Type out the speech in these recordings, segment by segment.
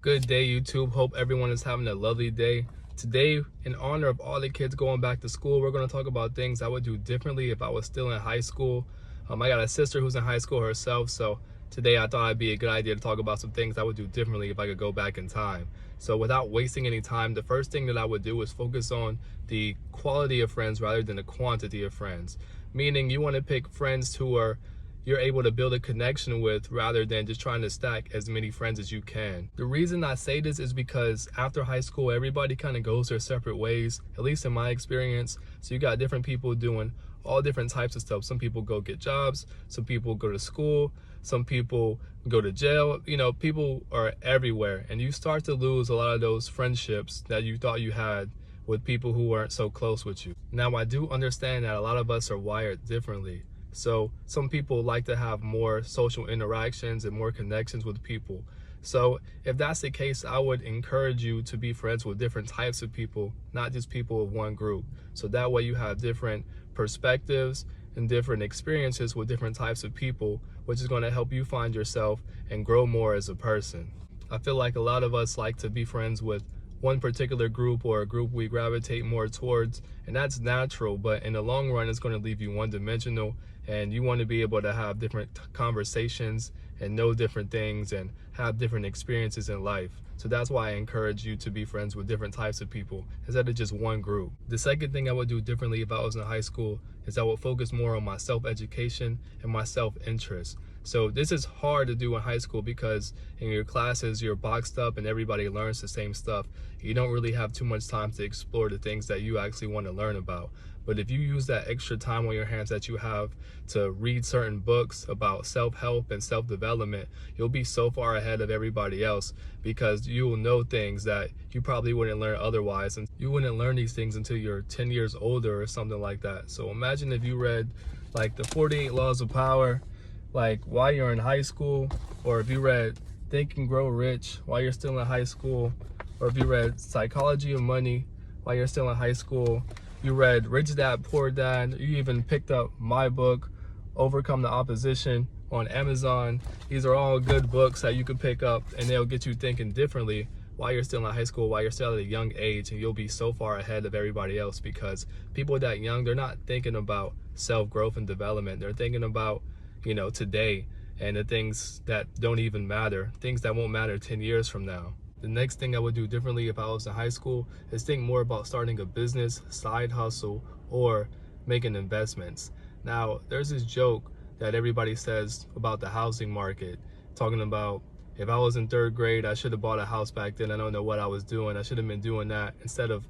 Good day, YouTube. Hope everyone is having a lovely day. Today, in honor of all the kids going back to school, we're going to talk about things I would do differently if I was still in high school. I got a sister who's in high school herself, so today I thought it'd be a good idea to talk about some things I would do differently if I could go back in time. So without wasting any time, the first thing that I would do is focus on the quality of friends rather than the quantity of friends. Meaning you want to pick friends who you're able to build a connection with rather than just trying to stack as many friends as you can. The reason I say this is because after high school, everybody kind of goes their separate ways, at least in my experience. So you got different people doing all different types of stuff. Some people go get jobs, some people go to school, some people go to jail. You know, people are everywhere, and you start to lose a lot of those friendships that you thought you had with people who weren't so close with you. Now, I do understand that a lot of us are wired differently. So some people like to have more social interactions and more connections with people. So if that's the case, I would encourage you to be friends with different types of people, not just people of one group. So that way you have different perspectives and different experiences with different types of people, which is going to help you find yourself and grow more as a person. I feel like a lot of us like to be friends with one particular group or a group we gravitate more towards, and that's natural, but in the long run it's going to leave you one-dimensional, and you want to be able to have different conversations and know different things and have different experiences in life. So that's why I encourage you to be friends with different types of people instead of just one group. The second thing I would do differently if I was in high school is I would focus more on my self-education and my self-interest. So this is hard to do in high school because in your classes you're boxed up and everybody learns the same stuff. You don't really have too much time to explore the things that you actually want to learn about. But if you use that extra time on your hands that you have to read certain books about self-help and self-development, you'll be so far ahead of everybody else because you will know things that you probably wouldn't learn otherwise. And you wouldn't learn these things until you're 10 years older or something like that. So imagine if you read like the 48 Laws of Power like while you're in high school, or if you read Think and Grow Rich while you're still in high school, or if you read Psychology of Money while you're still in high school, you read Rich Dad Poor Dad, you even picked up my book, Overcome the Opposition, on Amazon. These are all good books that you can pick up and they'll get you thinking differently while you're still in high school, while you're still at a young age, and you'll be so far ahead of everybody else because people that young, they're not thinking about self-growth and development. They're thinking about, you know, today and the things that don't even matter, things that won't matter 10 years from now. The next thing I would do differently if I was in high school is think more about starting a business, side hustle, or making investments. Now, there's this joke that everybody says about the housing market, talking about if I was in third grade, I should have bought a house back then. I don't know what I was doing. I should have been doing that instead of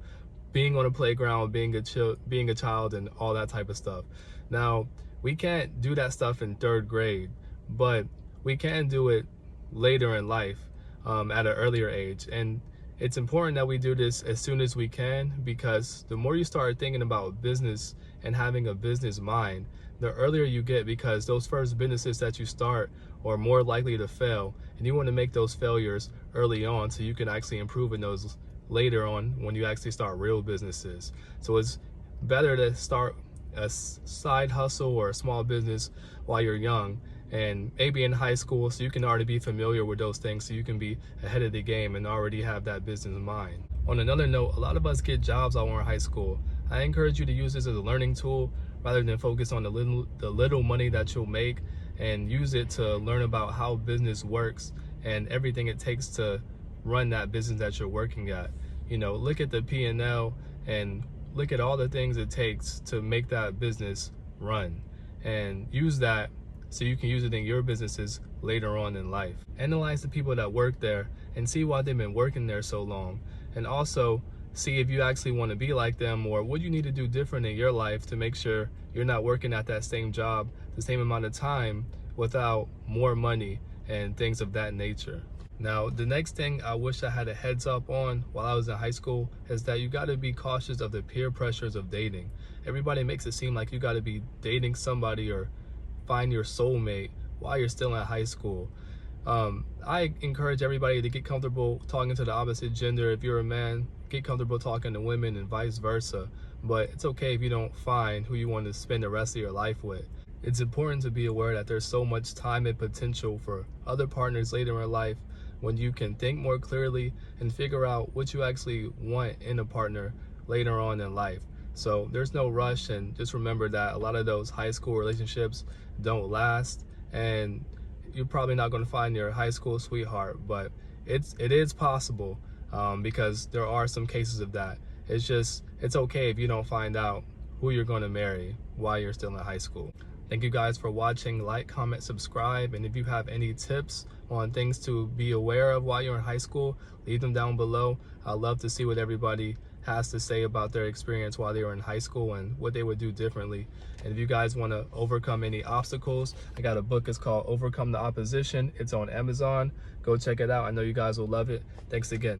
being on a playground, being a child, and all that type of stuff. Now, we can't do that stuff in third grade, but we can do it later in life at an earlier age. And it's important that we do this as soon as we can, because the more you start thinking about business and having a business mind, the earlier you get, because those first businesses that you start are more likely to fail, and you want to make those failures early on so you can actually improve in those later on when you actually start real businesses. So it's better to start a side hustle or a small business while you're young and maybe in high school, so you can already be familiar with those things, so you can be ahead of the game and already have that business in mind. On another note, a lot of us get jobs while we're in high school. I encourage you to use this as a learning tool rather than focus on the little money that you'll make, and use it to learn about how business works and everything it takes to run that business that you're working at. You know, look at the P&L and look at all the things it takes to make that business run, and use that so you can use it in your businesses later on in life. Analyze the people that work there and see why they've been working there so long, and also see if you actually want to be like them, or what you need to do different in your life to make sure you're not working at that same job the same amount of time without more money and things of that nature. Now, the next thing I wish I had a heads up on while I was in high school is that you got to be cautious of the peer pressures of dating. Everybody makes it seem like you got to be dating somebody or find your soulmate while you're still in high school. I encourage everybody to get comfortable talking to the opposite gender. If you're a man, get comfortable talking to women and vice versa. But it's okay if you don't find who you want to spend the rest of your life with. It's important to be aware that there's so much time and potential for other partners later in life, when you can think more clearly and figure out what you actually want in a partner later on in life. So there's no rush, and just remember that a lot of those high school relationships don't last, and you're probably not going to find your high school sweetheart, but it is possible, because there are some cases of that. It's okay if you don't find out who you're going to marry while you're still in high school. Thank you guys for watching. Like, comment, subscribe, and if you have any tips on things to be aware of while you're in high school, leave them down below. I'd love to see what everybody has to say about their experience while they were in high school and what they would do differently. And if you guys want to overcome any obstacles, I got a book. It's called Overcome the Opposition. It's on Amazon. Go check it out. I know you guys will love it. Thanks again.